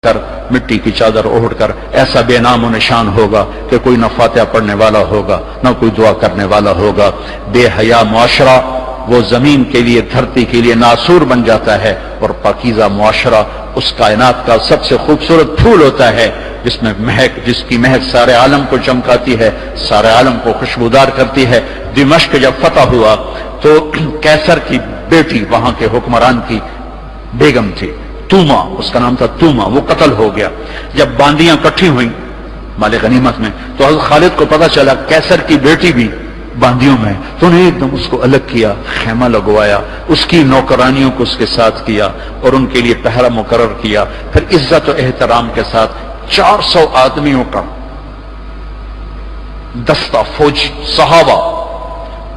کر مٹی کی چادر اوڑھ کر ایسا بے نام و نشان ہوگا کہ کوئی نہ فاتحہ پڑھنے والا ہوگا نہ کوئی دعا کرنے والا ہوگا۔ بے حیا معاشرہ وہ زمین کے لیے دھرتی کے لیے ناسور بن جاتا ہے، اور پاکیزہ معاشرہ اس کائنات کا سب سے خوبصورت پھول ہوتا ہے جس کی مہک سارے عالم کو چمکاتی ہے، سارے عالم کو خوشبودار کرتی ہے۔ دمشق جب فتح ہوا تو کیسر کی بیٹی وہاں کے حکمران کی بیگم تھی، توما، اس کا نام تھا توما، وہ قتل ہو گیا۔ جب باندیاں کٹھی ہوئیں مال غنیمت میں تو حضرت خالد کو پتا چلا کیسر کی بیٹی بھی باندیوں میں، تو انہیں ایک دم اس کو الگ کیا، خیمہ لگوایا، اس کی نوکرانیوں کو اس کے ساتھ کیا اور ان کے لیے پہرا مقرر کیا۔ پھر عزت و احترام کے ساتھ 400 آدمیوں کا دستہ فوج صحابہ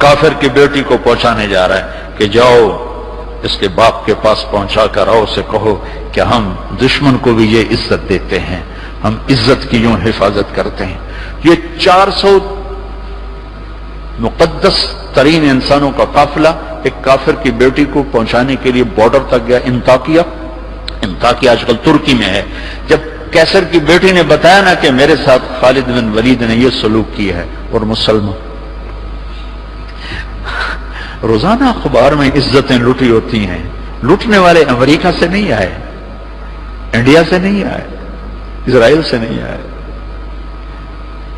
کافر کی بیٹی کو پہنچانے جا رہا ہے کہ جاؤ اس کے باپ کے پاس پہنچا کر آؤ، اسے کہو کہ ہم دشمن کو بھی یہ عزت دیتے ہیں، ہم عزت کی یوں حفاظت کرتے ہیں۔ یہ 400 مقدس ترین انسانوں کا قافلہ ایک کافر کی بیٹی کو پہنچانے کے لیے بارڈر تک گیا، انطاکیہ آج کل ترکی میں ہے۔ جب کیسر کی بیٹی نے بتایا نا کہ میرے ساتھ خالد بن ولید نے یہ سلوک کیا ہے، اور مسلمان روزانہ اخبار میں عزتیں لوٹی ہوتی ہیں، لوٹنے والے امریکہ سے نہیں آئے، انڈیا سے نہیں آئے، اسرائیل سے نہیں آئے،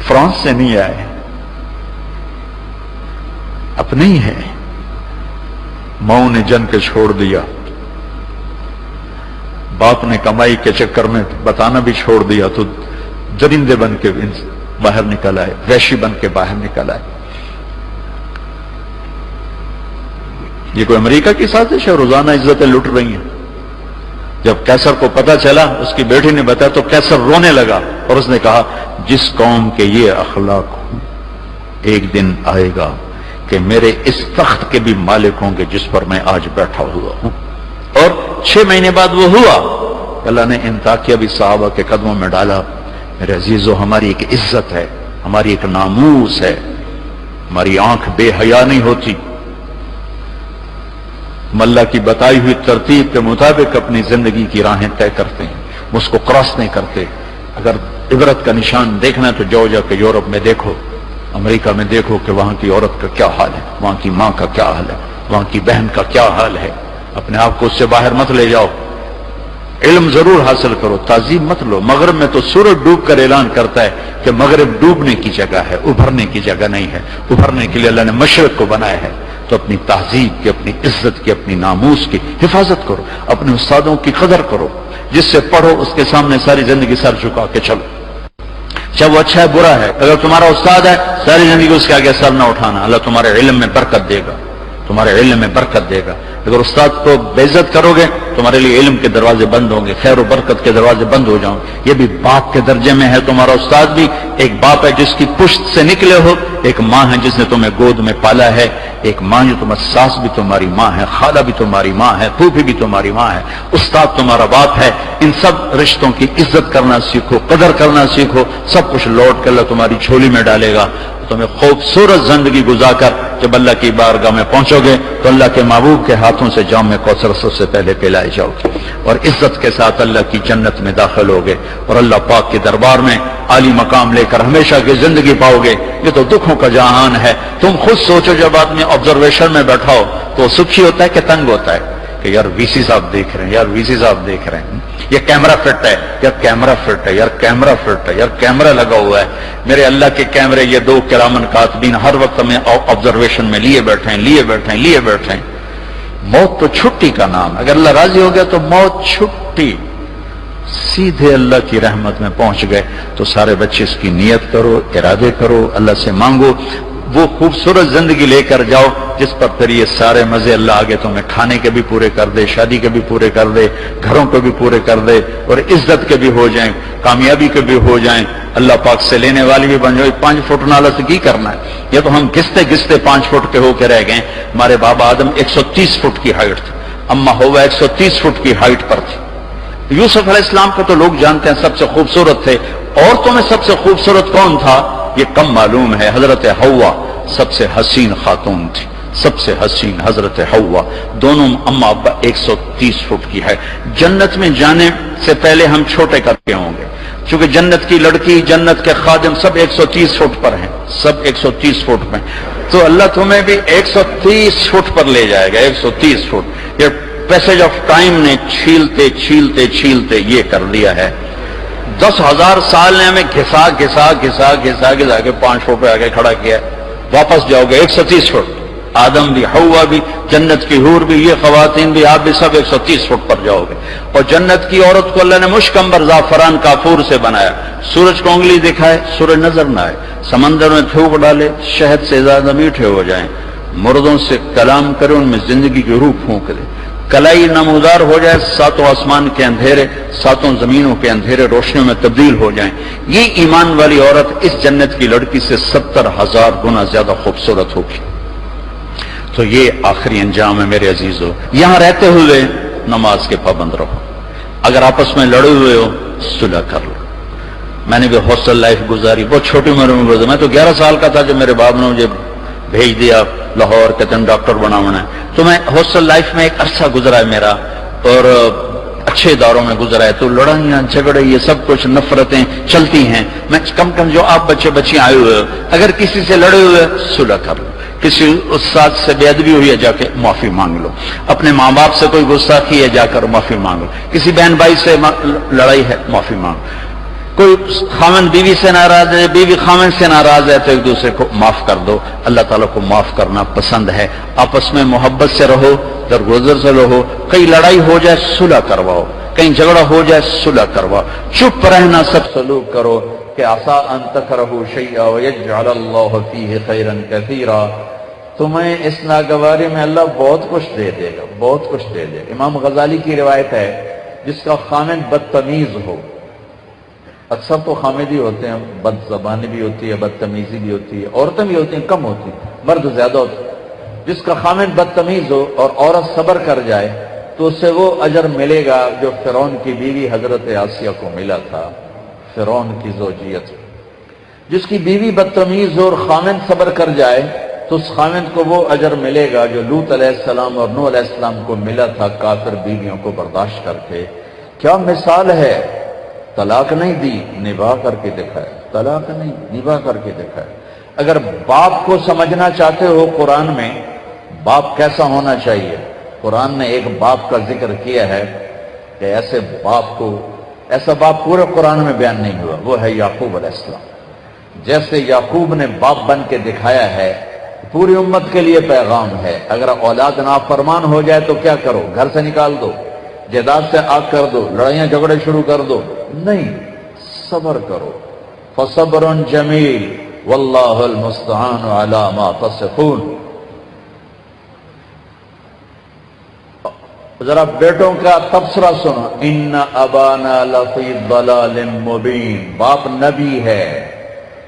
فرانس سے نہیں آئے، اپنے ہی ہے۔ ماؤں نے جن کے چھوڑ دیا، باپ نے کمائی کے چکر میں بتانا بھی چھوڑ دیا، تو درندے بن کے باہر نکل آئے، وحشی بن کے باہر نکل آئے۔ یہ کوئی امریکہ کی سازش ہے؟ روزانہ عزتیں لٹ رہی ہیں۔ جب کیسر کو پتا چلا، اس کی بیٹی نے بتایا تو کیسر رونے لگا اور اس نے کہا جس قوم کے یہ اخلاق ہوں ایک دن آئے گا کہ میرے اس تخت کے بھی مالک ہوں گے جس پر میں آج بیٹھا ہوا ہوں۔ اور 6 مہینے بعد وہ ہوا، اللہ نے انطاکیہ بھی صحابہ کے قدموں میں ڈالا۔ میرے عزیزو، ہماری ایک عزت ہے، ہماری ایک ناموس ہے، ہماری آنکھ بے حیا نہیں ہوتی، ہم اللہ کی بتائی ہوئی ترتیب کے مطابق اپنی زندگی کی راہیں طے کرتے ہیں، اس کو کراس نہیں کرتے۔ اگر عبرت کا نشان دیکھنا ہے تو جا کے یورپ میں دیکھو، امریکہ میں دیکھو کہ وہاں کی عورت کا کیا حال ہے، وہاں کی ماں کا کیا حال ہے، وہاں کی بہن کا کیا حال ہے۔ اپنے آپ کو اس سے باہر مت لے جاؤ، علم ضرور حاصل کرو، تعظیم مت لو۔ مغرب میں تو سورج ڈوب کر اعلان کرتا ہے کہ مغرب ڈوبنے کی جگہ ہے، ابھرنے کی جگہ نہیں ہے۔ ابھرنے کے لیے اللہ نے مشرق کو بنایا ہے، تو اپنی تہذیب کی، اپنی عزت کی، اپنی ناموس کی حفاظت کرو، اپنے استادوں کی قدر کرو، جس سے پڑھو اس کے سامنے ساری زندگی سر جھکا کے چلو، چاہے وہ اچھا ہے برا ہے۔ اگر تمہارا استاد ہے ساری زندگی اس کے آگے سر نہ اٹھانا، اللہ تمہارے علم میں برکت دے گا، تمہارے علم میں برکت دے گا۔ اگر استاد کو بے عزت کرو گے تمہارے لیے علم کے دروازے بند ہوں گے، خیر و برکت کے دروازے بند ہو جاؤں گے۔ یہ بھی باپ کے درجے میں ہے، تمہارا استاد بھی ایک باپ ہے جس کی پشت سے نکلے ہو، ایک ماں ہے جس نے تمہیں گود میں پالا ہے، ایک ماں جو تمہاری ساس بھی تمہاری ماں ہے، خالہ بھی تمہاری ماں ہے، پھوپھی بھی تمہاری ماں ہے، استاد تمہارا باپ ہے۔ ان سب رشتوں کی عزت کرنا سیکھو، قدر کرنا سیکھو، سب کچھ لوٹ کے اللہ تمہاری جھولی میں ڈالے گا۔ تمہیں خوبصورت زندگی گزار کر جب اللہ کی بارگاہ میں پہنچو گے تو اللہ کے محبوب کے ہاتھوں سے جام کوثر سب سے پہلے پلائے جاؤ گے، اور عزت کے ساتھ اللہ کی جنت میں داخل ہوگے، اور اللہ پاک کے دربار میں عالی مقام لے کر ہمیشہ کی زندگی پاؤ گے۔ یہ تو دکھوں کا جہان ہے۔ تم خود سوچو، جب آدمی آبزرویشن میں بیٹھا ہو تو سکھی ہوتا ہے کہ تنگ ہوتا ہے کہ یار وی سی صاحب دیکھ رہے ہیں، یار وی سی صاحب دیکھ رہے ہیں، یہ کیمرہ فٹ ہے، یار کیمرہ فٹ ہے، یار کیمرہ فٹ ہے، یار کیمرہ لگا ہوا ہے۔ میرے اللہ کے کیمرے یہ 2 کرامن کاتبین ہر وقت ہمیں آبزرویشن میں لیے بیٹھے ہیں۔ موت تو چھٹی کا نام، اگر اللہ راضی ہو گیا تو موت چھٹی، سیدھے اللہ کی رحمت میں پہنچ گئے۔ تو سارے بچے اس کی نیت کرو، ارادے کرو، اللہ سے مانگو، وہ خوبصورت زندگی لے کر جاؤ جس پر پھر یہ سارے مزے اللہ آگے تمہیں کھانے کے بھی پورے کر دے، شادی کے بھی پورے کر دے، گھروں کے بھی پورے کر دے، اور عزت کے بھی ہو جائیں، کامیابی کے بھی ہو جائیں، اللہ پاک سے لینے والی بھی بن جائے۔ 5 فٹ نالا سے کی کرنا ہے؟ یہ تو ہم گھستے 5 فٹ کے ہو کے رہ گئے۔ ہمارے بابا آدم 130 فٹ کی ہائٹ تھی، اما ہوا 130 فٹ کی ہائٹ پر تھی۔ یوسف علیہ السلام کو تو لوگ جانتے ہیں سب سے خوبصورت تھے، عورتوں میں سب سے خوبصورت کون تھا یہ کم معلوم ہے، حضرت حوا سب سے حسین خاتون تھی، سب سے حسین حضرت حوا، دونوں اما ابا 130 فٹ کی ہے۔ جنت میں جانے سے پہلے ہم چھوٹے کرتے ہوں گے، چونکہ جنت کی لڑکی، جنت کے خادم سب 130 فٹ پر ہیں، سب 130 فٹ میں، تو اللہ تمہیں بھی 130 فٹ پر لے جائے گا۔ 130 فٹ یہ پیسج آف ٹائم نے چھیلتے چھیلتے چھیلتے یہ کر دیا ہے۔ 10,000 سال نے ہمیں گھسا گھسا گھسا گھسا گھسا کے 5 فٹ پہ آگے کھڑا کیا ہے۔ واپس جاؤ گے 130 فٹ، آدم بھی، حوا بھی، جنت کی حور بھی، یہ خواتین بھی، آپ بھی سب 130 فٹ پر جاؤ گے۔ اور جنت کی عورت کو اللہ نے مشکمبر زعفران کافور سے بنایا، سورج کو انگلی دکھائے سورج نظر نہ آئے، سمندر میں تھوک ڈالے شہد سے زیادہ میٹھے ہو جائیں، مردوں سے کلام کرے ان میں زندگی کی روح پھونک دے، کلائی نمودار ہو جائے، 7 آسمان کے اندھیرے 7 زمینوں کے اندھیرے روشنیوں میں تبدیل ہو جائیں، یہ ایمان والی عورت اس جنت کی لڑکی سے 70,000 گنا زیادہ خوبصورت ہوگی۔ تو یہ آخری انجام ہے میرے عزیزو۔ یہاں رہتے ہوئے نماز کے پابند رہو، اگر آپس میں لڑے ہوئے ہو صلح کر لو۔ میں نے بھی ہاسٹل لائف گزاری، بہت چھوٹی عمر میں گزاری، میں تو 11 سال کا تھا جب میرے باپ نے مجھے بھیج دیا لاہور، کہتے ہیں ڈاکٹر بنانا ہے، تو میں ہاسٹل لائف میں ایک عرصہ گزرا ہے میرا، اور اچھے اداروں میں گزرا ہے، تو لڑائیاں جھگڑے یہ سب کچھ نفرتیں چلتی ہیں۔ میں کم جو آپ بچے بچیاں آئے ہوئے ہو، اگر کسی سے لڑے ہوئے صلح کر لو، کسی استاد سے بے ادبی ہوئی ہے جا کے معافی مانگ لو، اپنے ماں باپ سے کوئی گستاخی ہے جا کر معافی مانگ لو، کسی بہن بھائی سے لڑائی ہے معافی مانگ لو، کوئی خامن بیوی سے ناراض ہے، بیوی خامن سے ناراض ہے، تو ایک دوسرے کو معاف کر دو۔ اللہ تعالیٰ کو معاف کرنا پسند ہے۔ آپس میں محبت سے رہو، درگزر سے رہو، کہیں لڑائی ہو جائے صلح کرواؤ، کہیں جھگڑا ہو جائے صلح کرواؤ، چپ رہنا سب سلوک کرو کہ عسیٰ ان تکرہوا شیئا ویجعل اللہ فیہ خیرا کثیرا، تمہیں اس ناگواری میں اللہ بہت کچھ دے دے گا، بہت کچھ دے دے گا۔ امام غزالی کی روایت ہے، جس کا خامن بدتمیز ہو، اکثر تو خامدی ہوتے ہیں، بد زبانی بھی ہوتی ہے، بدتمیزی بھی ہوتی ہے، عورتیں بھی ہوتی ہیں، کم ہوتی ہیں، مرد زیادہ ہوتے ہیں، جس کا خامد بدتمیز ہو اور عورت صبر کر جائے تو اسے وہ اجر ملے گا جو فرعون کی بیوی حضرت آسیہ کو ملا تھا، فرعون کی زوجیت۔ جس کی بیوی بدتمیز ہو اور خامد صبر کر جائے تو اس خامد کو وہ اجر ملے گا جو لوط علیہ السلام اور نوح علیہ السلام کو ملا تھا کافر بیویوں کو برداشت کر کے۔ کیا مثال ہے، طلاق نہیں دی، نباہ کر کے دکھائے، طلاق نہیں، نباہ کر کے دکھائے۔ اگر باپ کو سمجھنا چاہتے ہو قرآن میں باپ کیسا ہونا چاہیے، قرآن نے ایک باپ کا ذکر کیا ہے کہ ایسے باپ کو، ایسا باپ پورے قرآن میں بیان نہیں ہوا، وہ ہے یعقوب علیہ السلام۔ جیسے یعقوب نے باپ بن کے دکھایا ہے، پوری امت کے لیے پیغام ہے، اگر اولاد نافرمان ہو جائے تو کیا کرو، گھر سے نکال دو، جائیداد سے آگ کر دو، لڑائیاں جھگڑے شروع کر دو، نہیں، صبر کرو، فصبر جمیل واللہ المستعان علی ما تصفون۔ ذرا بیٹوں کا تبصرہ سنو، ان ابانا لفی ضلال مبین، باپ نبی ہے،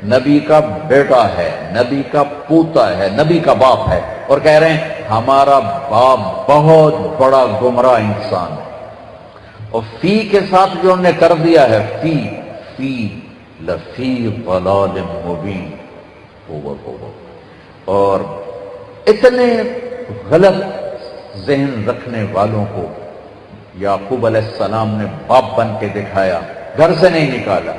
نبی کا بیٹا ہے، نبی کا پوتا ہے، نبی کا باپ ہے، اور کہہ رہے ہیں ہمارا باپ بہت بڑا گمراہ انسان ہے۔ اور فی کے ساتھ جو انہوں نے کر دیا ہے، فی لفی ضلال مبین، اور اتنے غلط ذہن رکھنے والوں کو یعقوب علیہ السلام نے باپ بن کے دکھایا، گھر سے نہیں نکالا،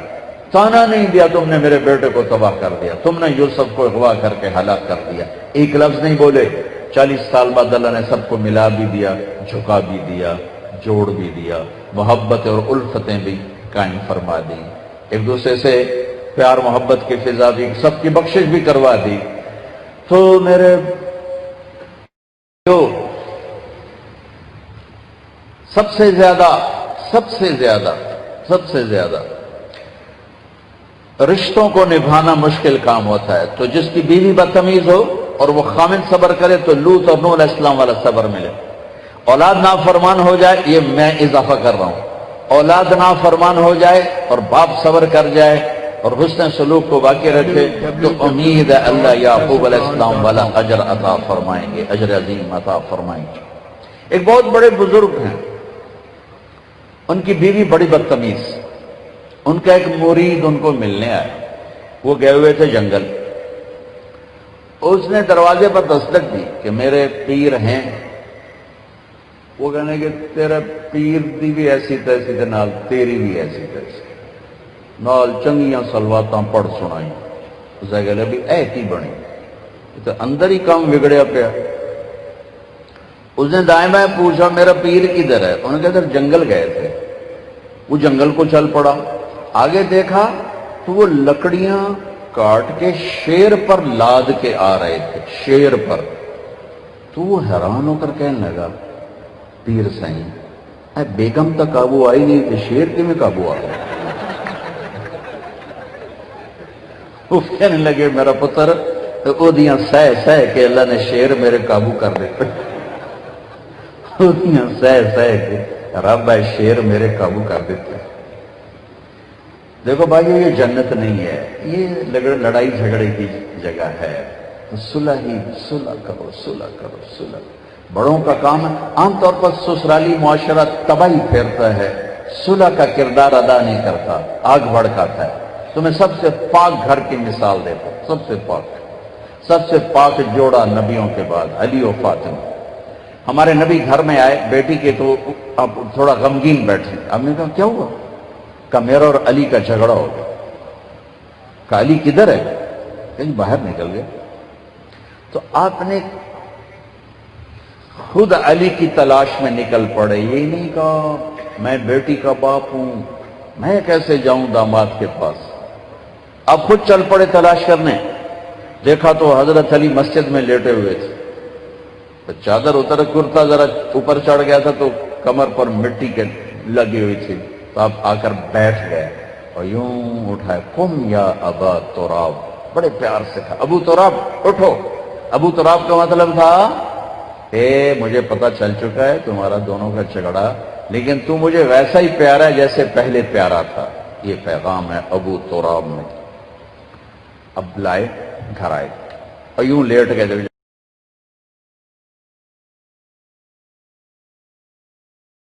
تانا نہیں دیا تم نے میرے بیٹے کو تباہ کر دیا، تم نے یوسف کو اغوا کر کے ہلاک کر دیا، ایک لفظ نہیں بولے۔ 40 سال بعد اللہ نے سب کو ملا بھی دیا، جھکا بھی دیا، جوڑ بھی دیا، محبت اور الفتیں بھی قائم فرما دی، ایک دوسرے سے پیار محبت کی فضا بھی، سب کی بخشش بھی کروا دی۔ تو میرے جو سب سے زیادہ رشتوں کو نبھانا مشکل کام ہوتا ہے، تو جس کی بیوی بدتمیز ہو اور وہ خامد صبر کرے تو لوط اور نوح علیہ السلام والا صبر ملے۔ اولاد نافرمان ہو جائے، یہ میں اضافہ کر رہا ہوں، اولاد نافرمان ہو جائے اور باپ صبر کر جائے اور حسن سلوک کو باقی رکھے تو امید ہے اللہ یعقوب علیہ السلام والا اجر عطا فرمائیں گے، اجر عظیم عطا فرمائیں گے۔ ایک بہت بڑے بزرگ ہیں، ان کی بیوی بڑی بدتمیز، ان کا ایک مرید ان کو ملنے آیا، وہ گئے ہوئے تھے جنگل، اس نے دروازے پر دستک دی کہ میرے پیر ہیں. وہ کہنے کہ تیرے پیر دی بھی ایسی تیسی تے نال تیری بھی ایسی تیسی نال چنگیاں سلواتاں پڑھ سنائی. اسے کہلے بھی اے کی بنی تو اندر ہی کام بگڑیا پیا. اس نے دائیں بائیں پوچھا میرا پیر کدھر ہے؟ انہوں نے کہا ادھر جنگل گئے تھے. وہ جنگل کو چل پڑا. آگے دیکھا تو وہ لکڑیاں کاٹ کے شیر پر لاد کے آ رہے تھے، شیر پر. تو وہ حیران ہو کر کہنے لگا پیر سائیں اے بیگم تک قابو آئی نہیں تھی، شیر کے میں قابو آ گیا. وہ کہنے لگے میرا پتر او دیاں سہ سہ کے اللہ نے شیر میرے قابو کر دیتے. او دیاں سہ سہ کے رب ہے شیر میرے قابو کر دیتے. دیکھو بھائی یہ جنت نہیں ہے، یہ لڑائی جھگڑے کی جگہ ہے. صلح ہی صلح کرو، صلح کرو، صلح. بڑوں کا کام ہے. عام طور پر سسرالی معاشرہ تباہی پھیرتا ہے، صلح کا کردار ادا نہیں کرتا، آگ بھڑکاتا ہے. تو میں سب سے پاک گھر کی مثال دیتا ہوں. سب سے پاک جوڑا نبیوں کے بعد علی و فاطمہ. ہمارے نبی گھر میں آئے بیٹی کے تو اب تھوڑا غمگین بیٹھے. اب نے کہا کیا ہوا؟ کہ میرا اور علی کا جھگڑا ہو گیا. کہ علی کدھر ہے؟ کہیں باہر نکل گئے. تو آپ نے خود علی کی تلاش میں نکل پڑے. یہی نہیں کہا میں بیٹی کا باپ ہوں، میں کیسے جاؤں داماد کے پاس. اب خود چل پڑے تلاش کرنے. دیکھا تو حضرت علی مسجد میں لیٹے ہوئے تھے. تو چادر اتر، کرتا ذرا اوپر چڑھ گیا تھا تو کمر پر مٹی کے لگی ہوئی تھی. تو آپ آ کر بیٹھ گئے اور یوں اٹھائے قم یا ابا تراب. بڑے پیار سے کہا ابو تراب اٹھو. ابو تراب کا مطلب تھا مجھے پتہ چل چکا ہے تمہارا دونوں کا جھگڑا، لیکن تو مجھے ویسا ہی پیارا ہے جیسے پہلے پیارا تھا. یہ پیغام ہے ابو تراب میں. اب لائے گھر آئے اور یوں لیٹ گئے.